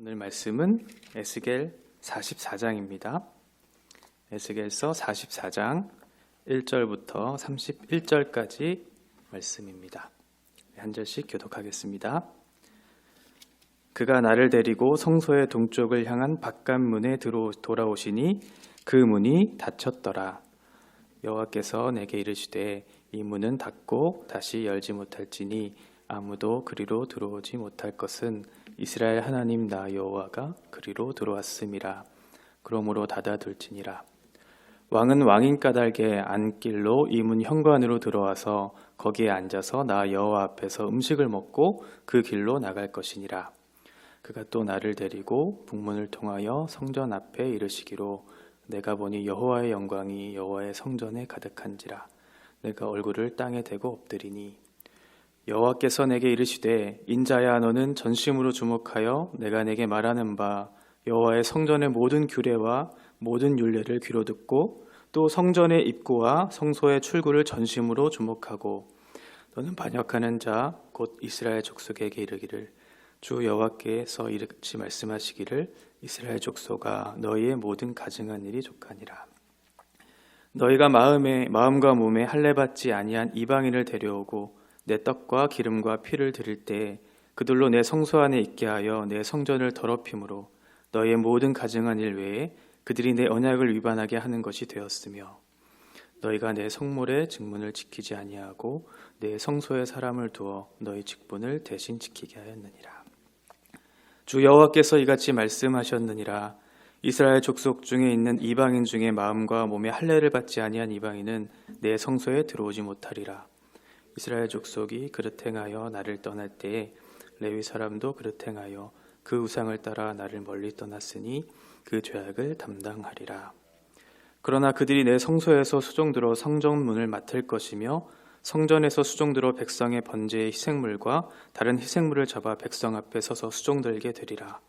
오늘 말씀은 에스겔 44장입니다. 에스겔서 44장 1절부터 31절까지 말씀입니다. 한 절씩 교독하겠습니다. 그가 나를 데리고 성소의 동쪽을 향한 바깥문에 돌아오시니 그 문이 닫혔더라. 여호와께서 내게 이르시되 이 문은 닫고 다시 열지 못할지니 아무도 그리로 들어오지 못할 것은 이스라엘 하나님 나 여호와가 그리로 들어왔음이라. 그러므로 닫아둘지니라. 왕은 왕인 까닭에 안길로 이 문 현관으로 들어와서 거기에 앉아서 나 여호와 앞에서 음식을 먹고 그 길로 나갈 것이니라. 그가 또 나를 데리고 북문을 통하여 성전 앞에 이르시기로 내가 보니 여호와의 영광이 여호와의 성전에 가득한지라. 내가 얼굴을 땅에 대고 엎드리니 여호와께서 내게 이르시되 인자야 너는 전심으로 주목하여 내가 내게 말하는 바 여호와의 성전의 모든 규례와 모든 율례를 귀로 듣고 또 성전의 입구와 성소의 출구를 전심으로 주목하고 너는 반역하는 자 곧 이스라엘 족속에게 이르기를 주 여호와께서 이같이 말씀하시기를 이스라엘 족속아 너희의 모든 가증한 일이 족하니라. 너희가 마음과 몸에 할례 받지 아니한 이방인을 데려오고 내 떡과 기름과 피를 드릴 때 그들로 내 성소 안에 있게 하여 내 성전을 더럽힘으로 너희의 모든 가증한 일 외에 그들이 내 언약을 위반하게 하는 것이 되었으며 너희가 내 성물의 직분을 지키지 아니하고 내 성소에 사람을 두어 너희 직분을 대신 지키게 하였느니라. 주 여호와께서 이같이 말씀하셨느니라. 이스라엘 족속 중에 있는 이방인 중에 마음과 몸에 할례를 받지 아니한 이방인은 내 성소에 들어오지 못하리라. 이스라엘 족속이 그릇 행하여 나를 떠날 때에 레위 사람도 그릇 행하여 그 우상을 따라 나를 멀리 떠났으니 그 죄악을 담당하리라. 그러나 그들이 내 성소에서 수종들어 성전문을 맡을 것이며 성전에서 수종들어 백성의 번제의 희생물과 다른 희생물을 잡아 백성 앞에 서서 수종들게 되리라.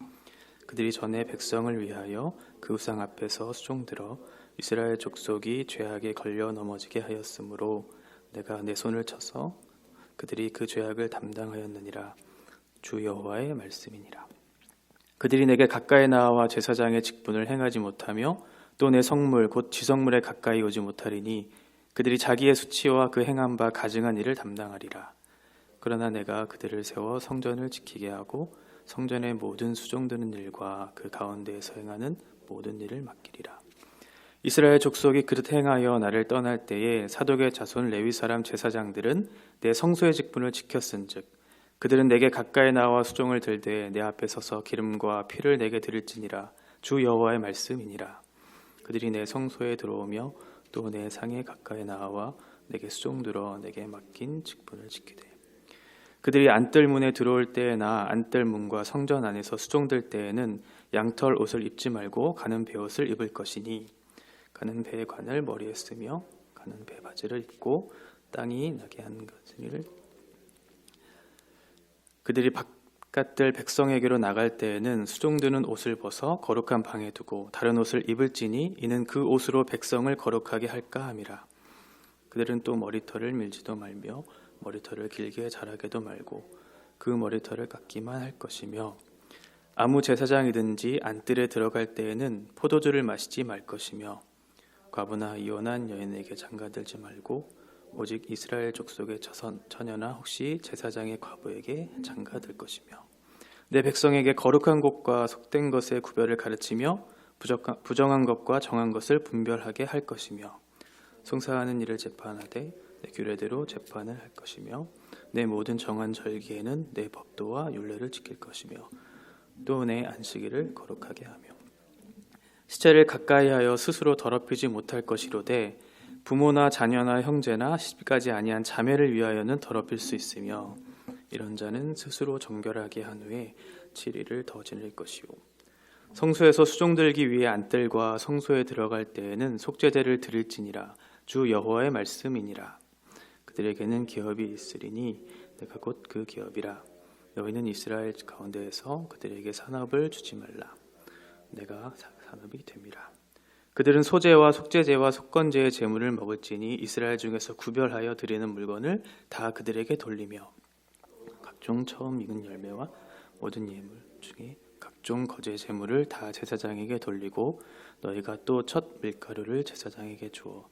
그들이 전에 백성을 위하여 그 우상 앞에서 수종들어 이스라엘 족속이 죄악에 걸려 넘어지게 하였으므로 내가 내 손을 쳐서 그들이 그 죄악을 담당하였느니라. 주 여호와의 말씀이니라. 그들이 내게 가까이 나와 제사장의 직분을 행하지 못하며 또 내 성물 곧 지성물에 가까이 오지 못하리니 그들이 자기의 수치와 그 행한 바 가증한 일을 담당하리라. 그러나 내가 그들을 세워 성전을 지키게 하고 성전의 모든 수종드는 일과 그 가운데에서 행하는 모든 일을 맡기리라. 이스라엘 족속이 그릇 행하여 나를 떠날 때에 사독의 자손 레위 사람 제사장들은 내 성소의 직분을 지켰은즉 그들은 내게 가까이 나와 수종을 들되 내 앞에 서서 기름과 피를 내게 드릴지니라. 주 여호와의 말씀이니라. 그들이 내 성소에 들어오며 또 내 상에 가까이 나와 내게 수종들어 내게 맡긴 직분을 지키되 그들이 안뜰문에 들어올 때나 안뜰문과 성전 안에서 수종들 때에는 양털 옷을 입지 말고 가는 베옷을 입을 것이니 가는 배의 관을 머리에 쓰며 가는 배 바지를 입고 땅이 나게 하는 것을 그들이 바깥들 백성에게로 나갈 때에는 수종드는 옷을 벗어 거룩한 방에 두고 다른 옷을 입을지니 이는 그 옷으로 백성을 거룩하게 할까 함이라. 그들은 또 머리털을 밀지도 말며 머리털을 길게 자라게도 말고 그 머리털을 깎기만 할 것이며 아무 제사장이든지 안뜰에 들어갈 때에는 포도주를 마시지 말 것이며 과부나 이혼한 여인에게 장가들지 말고 오직 이스라엘 족속의 처녀나 혹시 제사장의 과부에게 장가들 것이며 내 백성에게 거룩한 것과 속된 것의 구별을 가르치며 부정한 것과 정한 것을 분별하게 할 것이며 송사하는 일을 재판하되 내 규례대로 재판을 할 것이며 내 모든 정한 절기에는 내 법도와 율례를 지킬 것이며 또 내 안식일을 거룩하게 하며 시체를 가까이하여 스스로 더럽히지 못할 것이로되 부모나 자녀나 형제나 시집가지 아니한 자매를 위하여는 더럽힐 수 있으며 이런 자는 스스로 정결하게 한 후에 7일을 더 지낼 것이요 성소에서 수종들기 위해 안뜰과 성소에 들어갈 때에는 속죄제를 드릴지니라. 주 여호와의 말씀이니라. 그들에게는 기업이 있으리니 내가 곧 그 기업이라. 너희는 이스라엘 가운데에서 그들에게 산업을 주지 말라. 내가 산업이 됨이라. 그들은 소제와 속죄제와 속건제의 제물을 먹을지니 이스라엘 중에서 구별하여 드리는 물건을 다 그들에게 돌리며 각종 처음 익은 열매와 모든 예물 중에 각종 거제 제물을 다 제사장에게 돌리고 너희가 또 첫 밀가루를 제사장에게 주어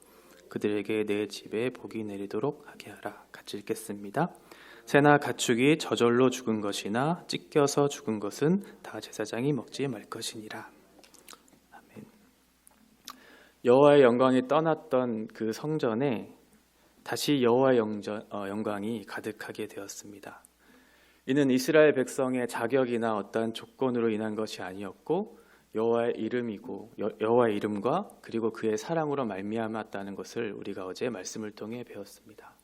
그들에게 내 집에 복이 내리도록 하게 하라. 같이 읽겠습니다. 새나 가축이 저절로 죽은 것이나 찢겨서 죽은 것은 다 제사장이 먹지 말 것이니라. 아멘. 여호와의 영광이 떠났던 그 성전에 다시 여호와의 영광이 가득하게 되었습니다. 이는 이스라엘 백성의 자격이나 어떠한 조건으로 인한 것이 아니었고 여호와의 이름이고 여호와의 이름과 그리고 그의 사랑으로 말미암았다는 것을 우리가 어제 말씀을 통해 배웠습니다.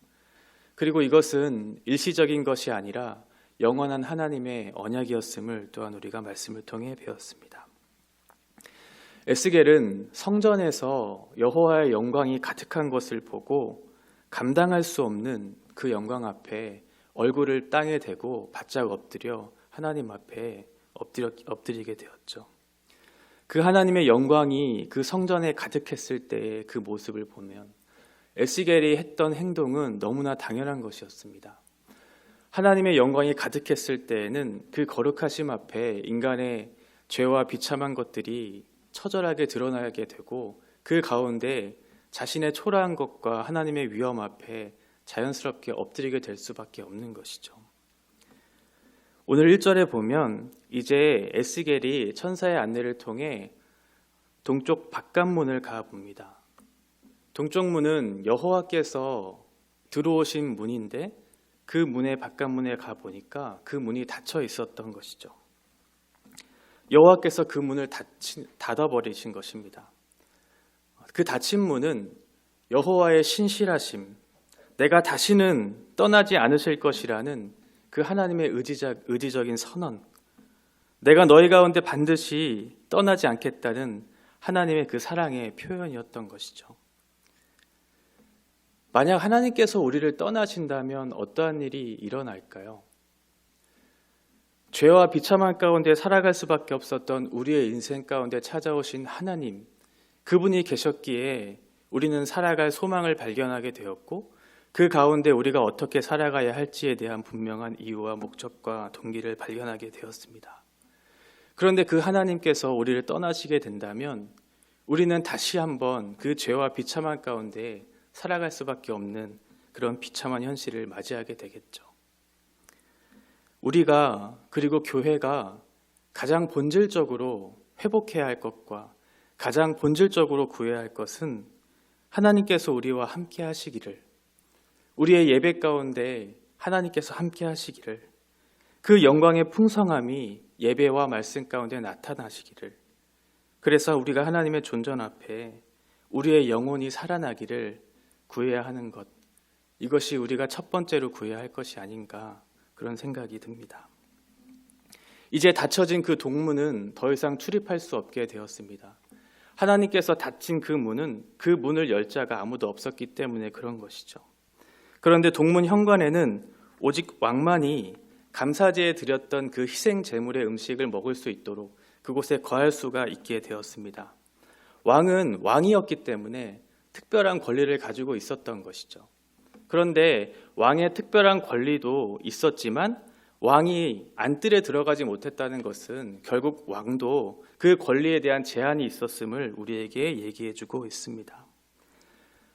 그리고 이것은 일시적인 것이 아니라 영원한 하나님의 언약이었음을 또한 우리가 말씀을 통해 배웠습니다. 에스겔은 성전에서 여호와의 영광이 가득한 것을 보고 감당할 수 없는 그 영광 앞에 얼굴을 땅에 대고 바짝 엎드려 하나님 앞에 엎드리게 되었죠. 그 하나님의 영광이 그 성전에 가득했을 때의 그 모습을 보면 에스겔이 했던 행동은 너무나 당연한 것이었습니다. 하나님의 영광이 가득했을 때에는 그 거룩하심 앞에 인간의 죄와 비참한 것들이 처절하게 드러나게 되고 그 가운데 자신의 초라한 것과 하나님의 위엄 앞에 자연스럽게 엎드리게 될 수밖에 없는 것이죠. 오늘 1절에 보면 이제 에스겔이 천사의 안내를 통해 동쪽 바깥문을 가봅니다. 동쪽 문은 여호와께서 들어오신 문인데 그 문의 바깥문에 가보니까 그 문이 닫혀 있었던 것이죠. 여호와께서 그 문을 닫아버리신 것입니다. 그 닫힌 문은 여호와의 신실하심, 내가 다시는 떠나지 않으실 것이라는 그 하나님의 의지적인 선언, 내가 너희 가운데 반드시 떠나지 않겠다는 하나님의 그 사랑의 표현이었던 것이죠. 만약 하나님께서 우리를 떠나신다면 어떠한 일이 일어날까요? 죄와 비참한 가운데 살아갈 수밖에 없었던 우리의 인생 가운데 찾아오신 하나님, 그분이 계셨기에 우리는 살아갈 소망을 발견하게 되었고 그 가운데 우리가 어떻게 살아가야 할지에 대한 분명한 이유와 목적과 동기를 발견하게 되었습니다. 그런데 그 하나님께서 우리를 떠나시게 된다면 우리는 다시 한번 그 죄와 비참한 가운데 살아갈 수밖에 없는 그런 비참한 현실을 맞이하게 되겠죠. 우리가 그리고 교회가 가장 본질적으로 회복해야 할 것과 가장 본질적으로 구해야 할 것은 하나님께서 우리와 함께 하시기를, 우리의 예배 가운데 하나님께서 함께 하시기를, 그 영광의 풍성함이 예배와 말씀 가운데 나타나시기를, 그래서 우리가 하나님의 존전 앞에 우리의 영혼이 살아나기를 구해야 하는 것, 이것이 우리가 첫 번째로 구해야 할 것이 아닌가 그런 생각이 듭니다. 이제 닫혀진 그 동문은 더 이상 출입할 수 없게 되었습니다. 하나님께서 닫힌 그 문은 그 문을 열 자가 아무도 없었기 때문에 그런 것이죠. 그런데 동문 현관에는 오직 왕만이 감사제에 드렸던 그 희생 제물의 음식을 먹을 수 있도록 그곳에 거할 수가 있게 되었습니다. 왕은 왕이었기 때문에 특별한 권리를 가지고 있었던 것이죠. 그런데 왕의 특별한 권리도 있었지만 왕이 안뜰에 들어가지 못했다는 것은 결국 왕도 그 권리에 대한 제한이 있었음을 우리에게 얘기해주고 있습니다.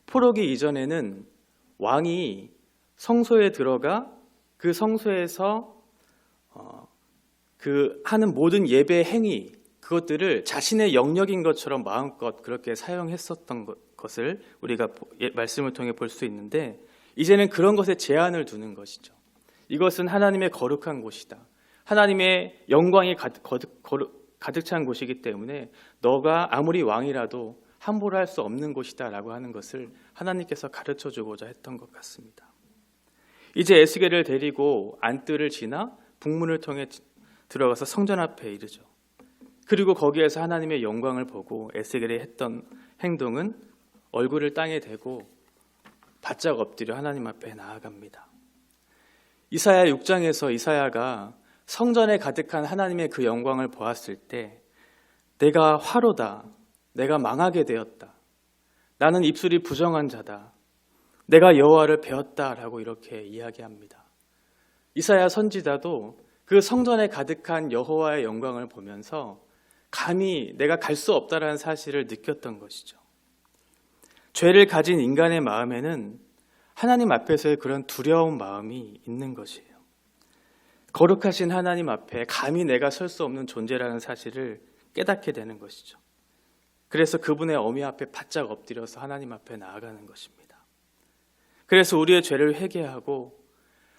포로기 이전에는 왕이 성소에 들어가 그 성소에서 그 하는 모든 예배 행위, 그것들을 자신의 영역인 것처럼 마음껏 그렇게 사용했었던 것을 우리가 말씀을 통해 볼 수 있는데, 이제는 그런 것에 제한을 두는 것이죠. 이것은 하나님의 거룩한 곳이다. 하나님의 영광이 가득 찬 곳이기 때문에 너가 아무리 왕이라도 함부로 할 수 없는 곳이다 라고 하는 것을 하나님께서 가르쳐 주고자 했던 것 같습니다. 이제 에스겔을 데리고 안뜰을 지나 북문을 통해 들어가서 성전 앞에 이르죠. 그리고 거기에서 하나님의 영광을 보고 에스겔이 했던 행동은 얼굴을 땅에 대고 바짝 엎드려 하나님 앞에 나아갑니다. 이사야 6장에서 이사야가 성전에 가득한 하나님의 그 영광을 보았을 때 내가 화로다, 내가 망하게 되었다, 나는 입술이 부정한 자다, 내가 여호와를 배웠다라고 이렇게 이야기합니다. 이사야 선지자도 그 성전에 가득한 여호와의 영광을 보면서 감히 내가 갈 수 없다라는 사실을 느꼈던 것이죠. 죄를 가진 인간의 마음에는 하나님 앞에서의 그런 두려운 마음이 있는 것이에요. 거룩하신 하나님 앞에 감히 내가 설 수 없는 존재라는 사실을 깨닫게 되는 것이죠. 그래서 그분의 어미 앞에 바짝 엎드려서 하나님 앞에 나아가는 것입니다. 그래서 우리의 죄를 회개하고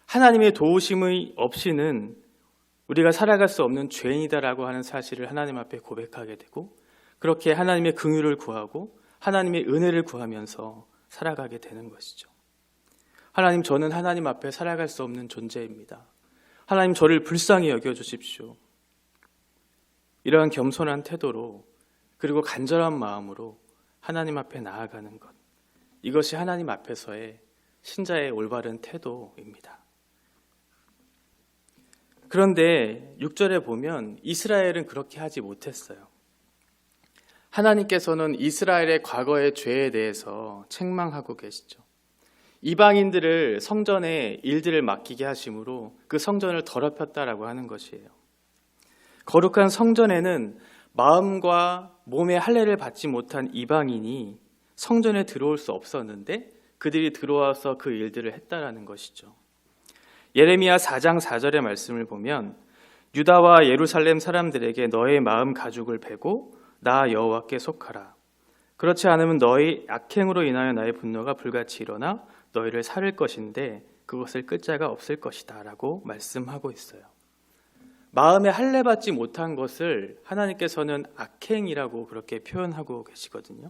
하나님의 도우심이 없이는 우리가 살아갈 수 없는 죄인이다라고 하는 사실을 하나님 앞에 고백하게 되고, 그렇게 하나님의 긍휼을 구하고 하나님의 은혜를 구하면서 살아가게 되는 것이죠. 하나님, 저는 하나님 앞에 살아갈 수 없는 존재입니다. 하나님, 저를 불쌍히 여겨주십시오. 이러한 겸손한 태도로, 그리고 간절한 마음으로 하나님 앞에 나아가는 것, 이것이 하나님 앞에서의 신자의 올바른 태도입니다. 그런데 6절에 보면 이스라엘은 그렇게 하지 못했어요. 하나님께서는 이스라엘의 과거의 죄에 대해서 책망하고 계시죠. 이방인들을 성전의 일들을 맡기게 하심으로 그 성전을 더럽혔다라고 하는 것이에요. 거룩한 성전에는 마음과 몸의 할례를 받지 못한 이방인이 성전에 들어올 수 없었는데 그들이 들어와서 그 일들을 했다라는 것이죠. 예레미야 4장 4절의 말씀을 보면 유다와 예루살렘 사람들에게 너의 마음 가죽을 베고 나 여호와께 속하라. 그렇지 않으면 너희 악행으로 인하여 나의 분노가 불같이 일어나 너희를 살릴 것인데 그것을 끌 자가 없을 것이다 라고 말씀하고 있어요. 마음에 할례 받지 못한 것을 하나님께서는 악행이라고 그렇게 표현하고 계시거든요.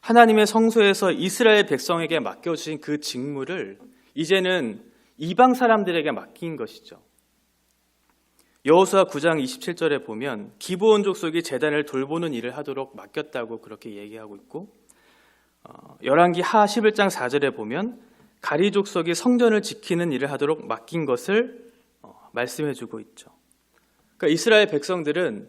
하나님의 성소에서 이스라엘 백성에게 맡겨주신 그 직무를 이제는 이방 사람들에게 맡긴 것이죠. 여호수아 9장 27절에 보면 기브온 족속이 제단을 돌보는 일을 하도록 맡겼다고 그렇게 얘기하고 있고, 열왕기 하 11장 4절에 보면 가리 족속이 성전을 지키는 일을 하도록 맡긴 것을 말씀해주고 있죠. 그러니까 이스라엘 백성들은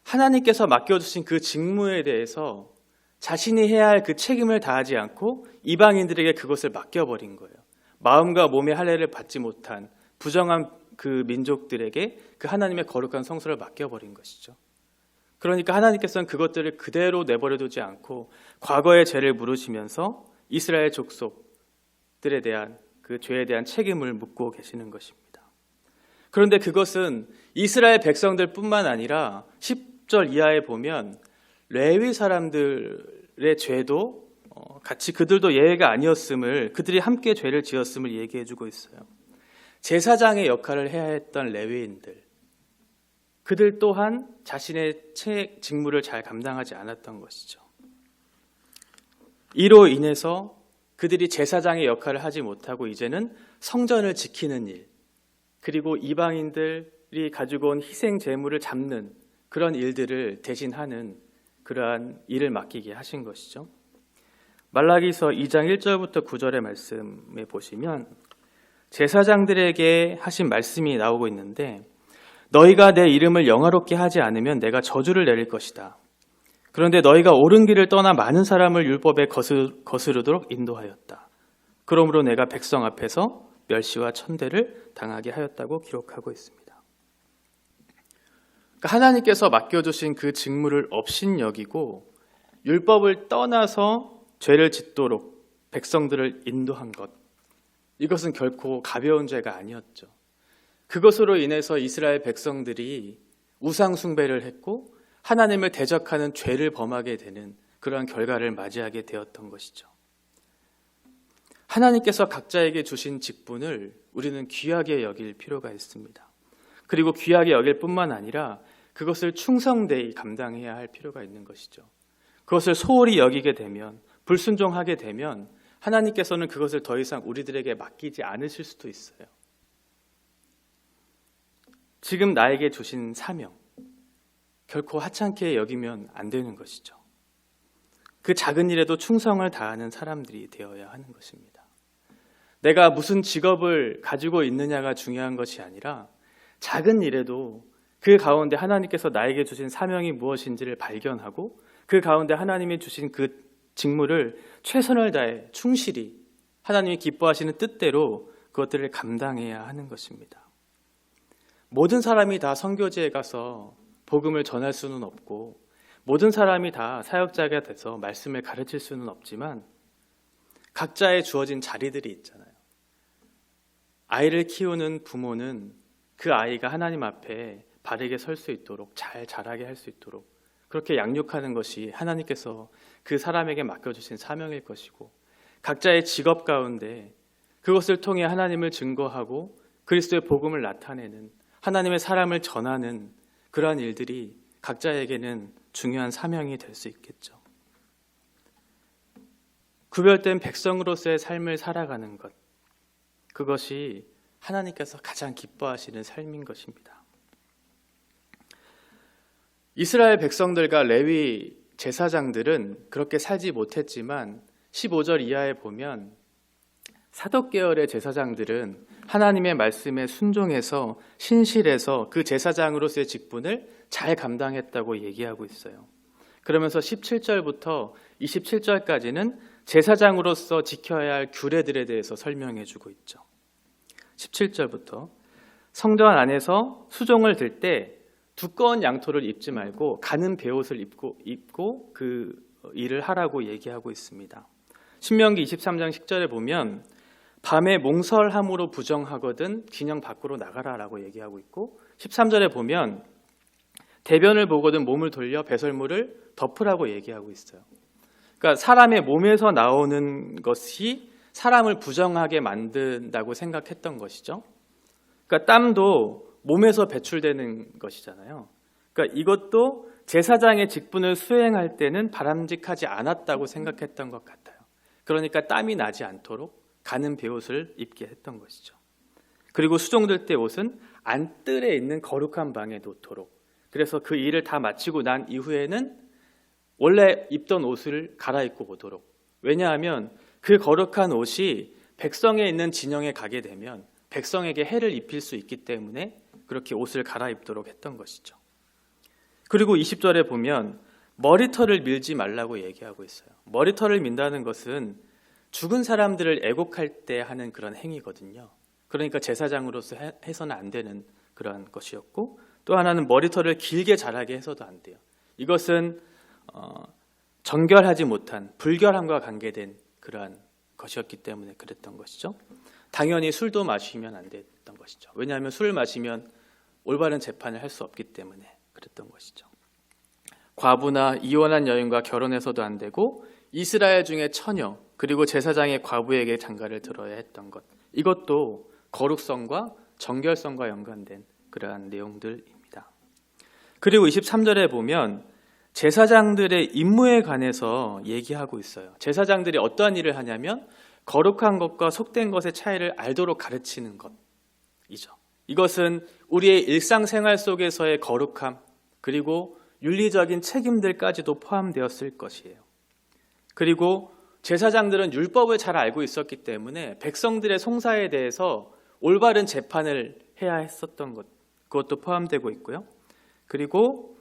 하나님께서 맡겨주신 그 직무에 대해서 자신이 해야 할 그 책임을 다하지 않고 이방인들에게 그것을 맡겨버린 거예요. 마음과 몸의 할례를 받지 못한 부정한 그 민족들에게 그 하나님의 거룩한 성소를 맡겨버린 것이죠. 그러니까 하나님께서는 그것들을 그대로 내버려두지 않고 과거의 죄를 물으시면서 이스라엘 족속들에 대한 그 죄에 대한 책임을 묻고 계시는 것입니다. 그런데 그것은 이스라엘 백성들뿐만 아니라 10절 이하에 보면 레위 사람들의 죄도 같이 그들도 예외가 아니었음을, 그들이 함께 죄를 지었음을 얘기해주고 있어요. 제사장의 역할을 해야 했던 레위인들, 그들 또한 자신의 직무를 잘 감당하지 않았던 것이죠. 이로 인해서 그들이 제사장의 역할을 하지 못하고 이제는 성전을 지키는 일, 그리고 이방인들이 가지고 온 희생 제물을 잡는 그런 일들을 대신하는 그러한 일을 맡기게 하신 것이죠. 말라기서 2장 1절부터 9절의 말씀에 보시면 제사장들에게 하신 말씀이 나오고 있는데, 너희가 내 이름을 영화롭게 하지 않으면 내가 저주를 내릴 것이다. 그런데 너희가 옳은 길을 떠나 많은 사람을 율법에 거스르도록 인도하였다. 그러므로 내가 백성 앞에서 멸시와 천대를 당하게 하였다고 기록하고 있습니다. 그러니까 하나님께서 맡겨주신 그 직무를 업신여기고 율법을 떠나서 죄를 짓도록 백성들을 인도한 것, 이것은 결코 가벼운 죄가 아니었죠. 그것으로 인해서 이스라엘 백성들이 우상 숭배를 했고 하나님을 대적하는 죄를 범하게 되는 그러한 결과를 맞이하게 되었던 것이죠. 하나님께서 각자에게 주신 직분을 우리는 귀하게 여길 필요가 있습니다. 그리고 귀하게 여길 뿐만 아니라 그것을 충성되이 감당해야 할 필요가 있는 것이죠. 그것을 소홀히 여기게 되면, 불순종하게 되면 하나님께서는 그것을 더 이상 우리들에게 맡기지 않으실 수도 있어요. 지금 나에게 주신 사명, 결코 하찮게 여기면 안 되는 것이죠. 그 작은 일에도 충성을 다하는 사람들이 되어야 하는 것입니다. 내가 무슨 직업을 가지고 있느냐가 중요한 것이 아니라 작은 일에도 그 가운데 하나님께서 나에게 주신 사명이 무엇인지를 발견하고 그 가운데 하나님이 주신 그 직무를 최선을 다해 충실히 하나님이 기뻐하시는 뜻대로 그것들을 감당해야 하는 것입니다. 모든 사람이 다 선교지에 가서 복음을 전할 수는 없고 모든 사람이 다 사역자가 돼서 말씀을 가르칠 수는 없지만 각자의 주어진 자리들이 있잖아요. 아이를 키우는 부모는 그 아이가 하나님 앞에 바르게 설 수 있도록 잘 자라게 할 수 있도록 그렇게 양육하는 것이 하나님께서 그 사람에게 맡겨주신 사명일 것이고 각자의 직업 가운데 그것을 통해 하나님을 증거하고 그리스도의 복음을 나타내는 하나님의 사람을 전하는 그러한 일들이 각자에게는 중요한 사명이 될 수 있겠죠. 구별된 백성으로서의 삶을 살아가는 것, 그것이 하나님께서 가장 기뻐하시는 삶인 것입니다. 이스라엘 백성들과 레위 제사장들은 그렇게 살지 못했지만 15절 이하에 보면 사독 계열의 제사장들은 하나님의 말씀에 순종해서 신실해서 그 제사장으로서의 직분을 잘 감당했다고 얘기하고 있어요. 그러면서 17절부터 27절까지는 제사장으로서 지켜야 할 규례들에 대해서 설명해 주고 있죠. 17절부터 성전 안에서 수종을 들 때 두꺼운 양토를 입지 말고 가는 베옷을 입고 그 일을 하라고 얘기하고 있습니다. 신명기 23장 10절에 보면 밤에 몽설함으로 부정하거든 진영 밖으로 나가라라고 얘기하고 있고 13절에 보면 대변을 보거든 몸을 돌려 배설물을 덮으라고 얘기하고 있어요. 그러니까 사람의 몸에서 나오는 것이 사람을 부정하게 만든다고 생각했던 것이죠. 그러니까 땀도 몸에서 배출되는 것이잖아요. 그러니까 이것도 제사장의 직분을 수행할 때는 바람직하지 않았다고 생각했던 것 같아요. 그러니까 땀이 나지 않도록 가는 베옷을 입게 했던 것이죠. 그리고 수종될 때 옷은 안뜰에 있는 거룩한 방에 놓도록. 그래서 그 일을 다 마치고 난 이후에는 원래 입던 옷을 갈아입고 오도록. 왜냐하면 그 거룩한 옷이 백성에 있는 진영에 가게 되면 백성에게 해를 입힐 수 있기 때문에 그렇게 옷을 갈아입도록 했던 것이죠. 그리고 20절에 보면 머리털을 밀지 말라고 얘기하고 있어요. 머리털을 민다는 것은 죽은 사람들을 애곡할 때 하는 그런 행위거든요. 그러니까 제사장으로서 해서는 안 되는 그런 것이었고 또 하나는 머리털을 길게 자라게 해서도 안 돼요. 이것은 정결하지 못한 불결함과 관계된 그러한 것이었기 때문에 그랬던 것이죠. 당연히 술도 마시면 안 됐던 것이죠. 왜냐하면 술을 마시면 올바른 재판을 할 수 없기 때문에 그랬던 것이죠. 과부나 이혼한 여인과 결혼해서도 안 되고 이스라엘 중에 처녀 그리고 제사장의 과부에게 장가를 들어야 했던 것, 이것도 거룩성과 정결성과 연관된 그러한 내용들입니다. 그리고 23절에 보면 제사장들의 임무에 관해서 얘기하고 있어요. 제사장들이 어떠한 일을 하냐면 거룩한 것과 속된 것의 차이를 알도록 가르치는 것이죠. 이것은 우리의 일상생활 속에서의 거룩함 그리고 윤리적인 책임들까지도 포함되었을 것이에요. 그리고 제사장들은 율법을 잘 알고 있었기 때문에 백성들의 송사에 대해서 올바른 재판을 해야 했었던 것, 그것도 포함되고 있고요. 그리고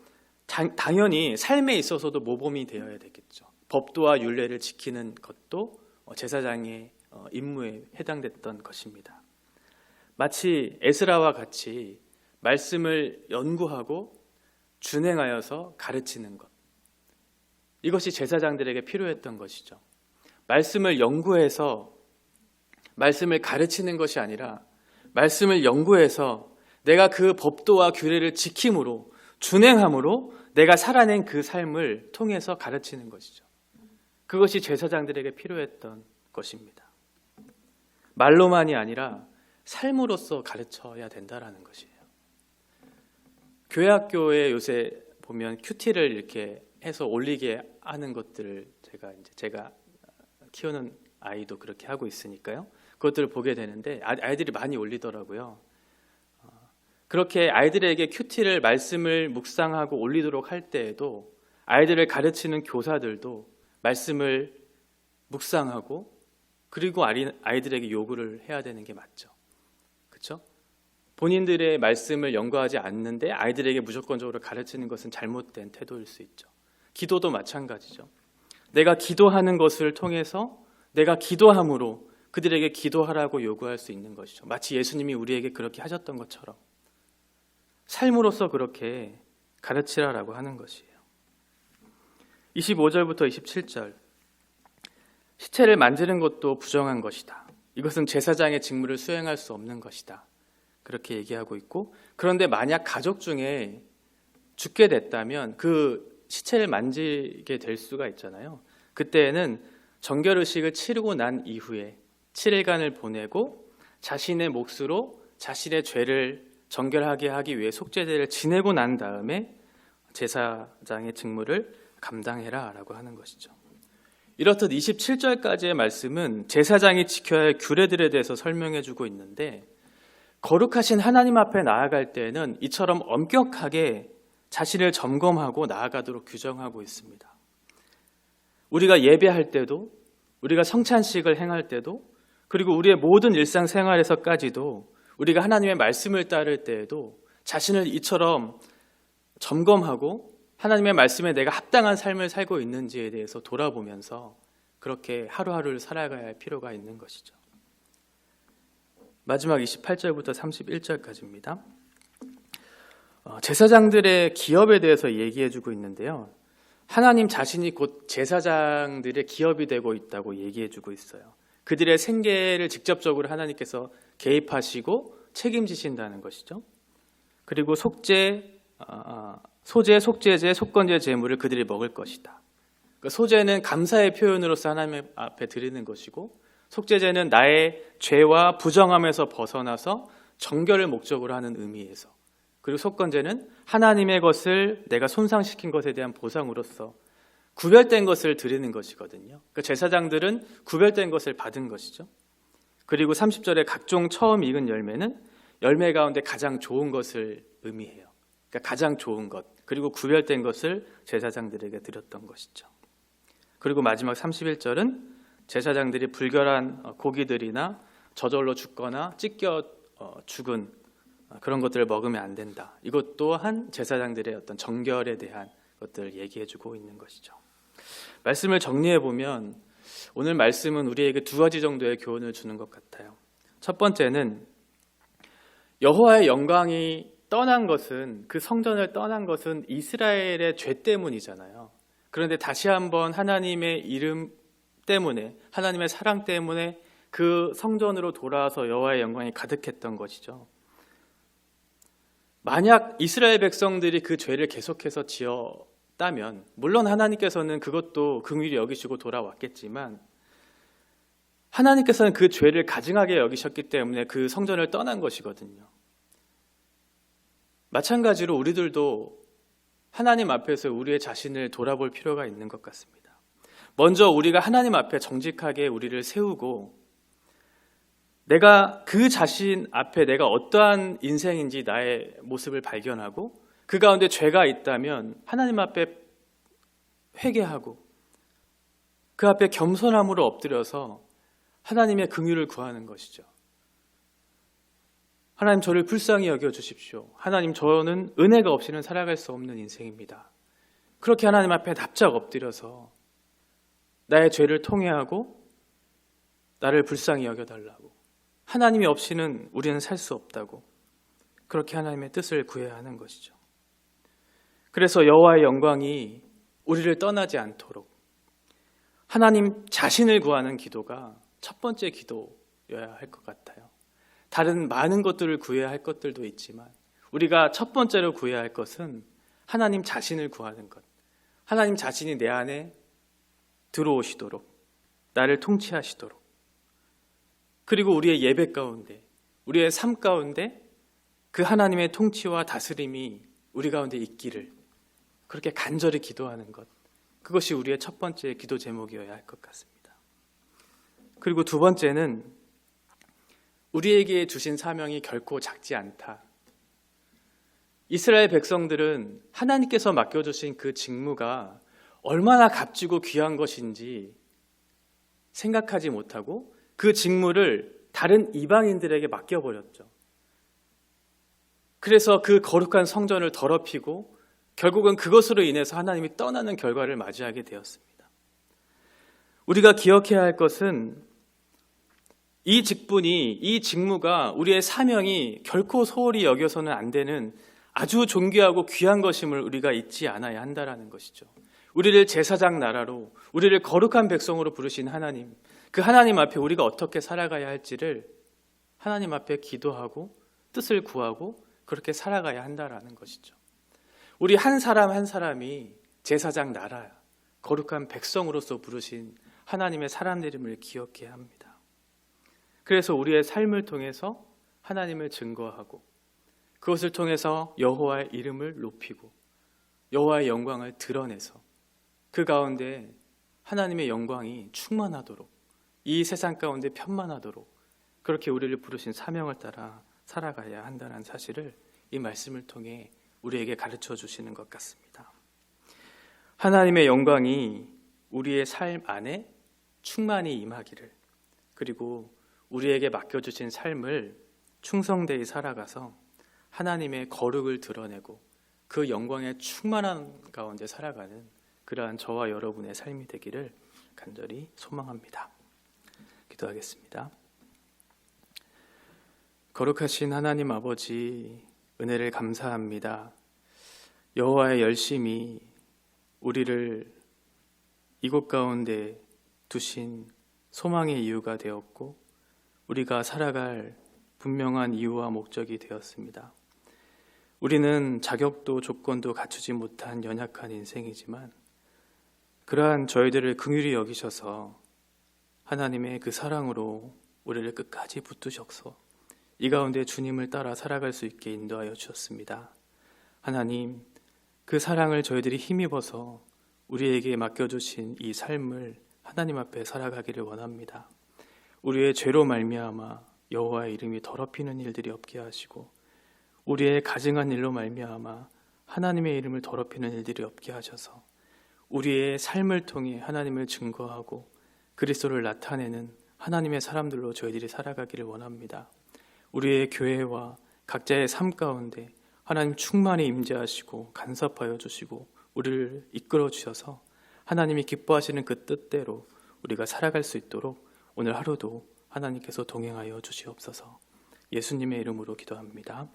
당연히 삶에 있어서도 모범이 되어야 되겠죠. 법도와 율례를 지키는 것도 제사장의 임무에 해당됐던 것입니다. 마치 에스라와 같이 말씀을 연구하고 준행하여서 가르치는 것, 이것이 제사장들에게 필요했던 것이죠. 말씀을 연구해서 말씀을 가르치는 것이 아니라 말씀을 연구해서 내가 그 법도와 규례를 지킴으로 준행함으로 내가 살아낸 그 삶을 통해서 가르치는 것이죠. 그것이 제사장들에게 필요했던 것입니다. 말로만이 아니라 삶으로서 가르쳐야 된다라는 것이에요. 교회 학교에 요새 보면 큐티를 이렇게 해서 올리게 하는 것들을 제가 키우는 아이도 그렇게 하고 있으니까요. 그것들을 보게 되는데 아이들이 많이 올리더라고요. 그렇게 아이들에게 큐티를 말씀을 묵상하고 올리도록 할 때에도 아이들을 가르치는 교사들도 말씀을 묵상하고 그리고 아이들에게 요구를 해야 되는 게 맞죠. 그렇죠? 본인들의 말씀을 연구하지 않는데 아이들에게 무조건적으로 가르치는 것은 잘못된 태도일 수 있죠. 기도도 마찬가지죠. 내가 기도하는 것을 통해서 내가 기도함으로 그들에게 기도하라고 요구할 수 있는 것이죠. 마치 예수님이 우리에게 그렇게 하셨던 것처럼 삶으로서 그렇게 가르치라라고 하는 것이에요. 25절부터 27절, 시체를 만지는 것도 부정한 것이다. 이것은 제사장의 직무를 수행할 수 없는 것이다. 그렇게 얘기하고 있고, 그런데 만약 가족 중에 죽게 됐다면 그 시체를 만지게 될 수가 있잖아요. 그때에는 정결의식을 치르고 난 이후에 7일간을 보내고 자신의 몫으로 자신의 죄를 정결하게 하기 위해 속죄제를 지내고 난 다음에 제사장의 직무를 감당해라 라고 하는 것이죠. 이렇듯 27절까지의 말씀은 제사장이 지켜야 할 규례들에 대해서 설명해 주고 있는데, 거룩하신 하나님 앞에 나아갈 때에는 이처럼 엄격하게 자신을 점검하고 나아가도록 규정하고 있습니다. 우리가 예배할 때도, 우리가 성찬식을 행할 때도, 그리고 우리의 모든 일상생활에서까지도, 우리가 하나님의 말씀을 따를 때에도 자신을 이처럼 점검하고 하나님의 말씀에 내가 합당한 삶을 살고 있는지에 대해서 돌아보면서 그렇게 하루하루를 살아가야 할 필요가 있는 것이죠. 마지막 28절부터 31절까지입니다. 제사장들의 기업에 대해서 얘기해주고 있는데요. 하나님 자신이 곧 제사장들의 기업이 되고 있다고 얘기해주고 있어요. 그들의 생계를 직접적으로 하나님께서 개입하시고 책임지신다는 것이죠. 그리고 소재, 속죄제, 속건제 제물을 그들이 먹을 것이다. 그러니까 소재는 감사의 표현으로서 하나님 앞에 드리는 것이고, 속죄제는 나의 죄와 부정함에서 벗어나서 정결을 목적으로 하는 의미에서, 그리고 속건제는 하나님의 것을 내가 손상시킨 것에 대한 보상으로서 구별된 것을 드리는 것이거든요. 그러니까 제사장들은 구별된 것을 받은 것이죠. 그리고 30절에 각종 처음 익은 열매는 열매 가운데 가장 좋은 것을 의미해요. 그러니까 가장 좋은 것, 그리고 구별된 것을 제사장들에게 드렸던 것이죠. 그리고 마지막 31절은 제사장들이 불결한 고기들이나 저절로 죽거나 찢겨 죽은 그런 것들을 먹으면 안 된다. 이것 또한 제사장들의 어떤 정결에 대한 것들을 얘기해주고 있는 것이죠. 말씀을 정리해 보면 오늘 말씀은 우리에게 두 가지 정도의 교훈을 주는 것 같아요. 첫 번째는 여호와의 영광이 떠난 것은, 그 성전을 떠난 것은 이스라엘의 죄 때문이잖아요. 그런데 다시 한번 하나님의 이름 때문에, 하나님의 사랑 때문에 그 성전으로 돌아와서 여호와의 영광이 가득했던 것이죠. 만약 이스라엘 백성들이 그 죄를 계속해서 지었다면, 물론 하나님께서는 그것도 긍휼히 여기시고 돌아왔겠지만, 하나님께서는 그 죄를 가증하게 여기셨기 때문에 그 성전을 떠난 것이거든요. 마찬가지로 우리들도 하나님 앞에서 우리의 자신을 돌아볼 필요가 있는 것 같습니다. 먼저 우리가 하나님 앞에 정직하게 우리를 세우고, 내가 그 자신 앞에 내가 어떠한 인생인지 나의 모습을 발견하고, 그 가운데 죄가 있다면 하나님 앞에 회개하고 그 앞에 겸손함으로 엎드려서 하나님의 긍휼을 구하는 것이죠. 하나님, 저를 불쌍히 여겨주십시오. 하나님, 저는 은혜가 없이는 살아갈 수 없는 인생입니다. 그렇게 하나님 앞에 납작 엎드려서 나의 죄를 통회하고 나를 불쌍히 여겨달라고, 하나님이 없이는 우리는 살 수 없다고, 그렇게 하나님의 뜻을 구해야 하는 것이죠. 그래서 여호와의 영광이 우리를 떠나지 않도록 하나님 자신을 구하는 기도가 첫 번째 기도여야 할 것 같아요. 다른 많은 것들을 구해야 할 것들도 있지만 우리가 첫 번째로 구해야 할 것은 하나님 자신을 구하는 것. 하나님 자신이 내 안에 들어오시도록, 나를 통치하시도록, 그리고 우리의 예배 가운데, 우리의 삶 가운데 그 하나님의 통치와 다스림이 우리 가운데 있기를 그렇게 간절히 기도하는 것, 그것이 우리의 첫 번째 기도 제목이어야 할 것 같습니다. 그리고 두 번째는 우리에게 주신 사명이 결코 작지 않다. 이스라엘 백성들은 하나님께서 맡겨주신 그 직무가 얼마나 값지고 귀한 것인지 생각하지 못하고 그 직무를 다른 이방인들에게 맡겨버렸죠. 그래서 그 거룩한 성전을 더럽히고 결국은 그것으로 인해서 하나님이 떠나는 결과를 맞이하게 되었습니다. 우리가 기억해야 할 것은 이 직분이, 이 직무가, 우리의 사명이 결코 소홀히 여겨서는 안 되는 아주 존귀하고 귀한 것임을 우리가 잊지 않아야 한다라는 것이죠. 우리를 제사장 나라로, 우리를 거룩한 백성으로 부르신 하나님, 그 하나님 앞에 우리가 어떻게 살아가야 할지를 하나님 앞에 기도하고 뜻을 구하고 그렇게 살아가야 한다라는 것이죠. 우리 한 사람 한 사람이 제사장 나라, 거룩한 백성으로서 부르신 하나님의 사람들임을 기억해야 합니다. 그래서 우리의 삶을 통해서 하나님을 증거하고 그것을 통해서 여호와의 이름을 높이고 여호와의 영광을 드러내서 그 가운데 하나님의 영광이 충만하도록, 이 세상 가운데 편만하도록 그렇게 우리를 부르신 사명을 따라 살아가야 한다는 사실을 이 말씀을 통해 우리에게 가르쳐 주시는 것 같습니다. 하나님의 영광이 우리의 삶 안에 충만히 임하기를, 그리고 우리에게 맡겨주신 삶을 충성되이 살아가서 하나님의 거룩을 드러내고 그 영광의 충만한 가운데 살아가는 그러한 저와 여러분의 삶이 되기를 간절히 소망합니다. 기도하겠습니다. 거룩하신 하나님 아버지, 은혜를 감사합니다. 여호와의 열심이 우리를 이곳 가운데 두신 소망의 이유가 되었고 우리가 살아갈 분명한 이유와 목적이 되었습니다. 우리는 자격도 조건도 갖추지 못한 연약한 인생이지만 그러한 저희들을 긍휼히 여기셔서 하나님의 그 사랑으로 우리를 끝까지 붙드셔서 이 가운데 주님을 따라 살아갈 수 있게 인도하여 주셨습니다. 하나님, 그 사랑을 저희들이 힘입어서 우리에게 맡겨주신 이 삶을 하나님 앞에 살아가기를 원합니다. 우리의 죄로 말미암아 여호와의 이름이 더럽히는 일들이 없게 하시고 우리의 가증한 일로 말미암아 하나님의 이름을 더럽히는 일들이 없게 하셔서 우리의 삶을 통해 하나님을 증거하고 그리스도를 나타내는 하나님의 사람들로 저희들이 살아가기를 원합니다. 우리의 교회와 각자의 삶 가운데 하나님 충만히 임재하시고 간섭하여 주시고 우리를 이끌어 주셔서 하나님이 기뻐하시는 그 뜻대로 우리가 살아갈 수 있도록 오늘 하루도 하나님께서 동행하여 주시옵소서. 예수님의 이름으로 기도합니다.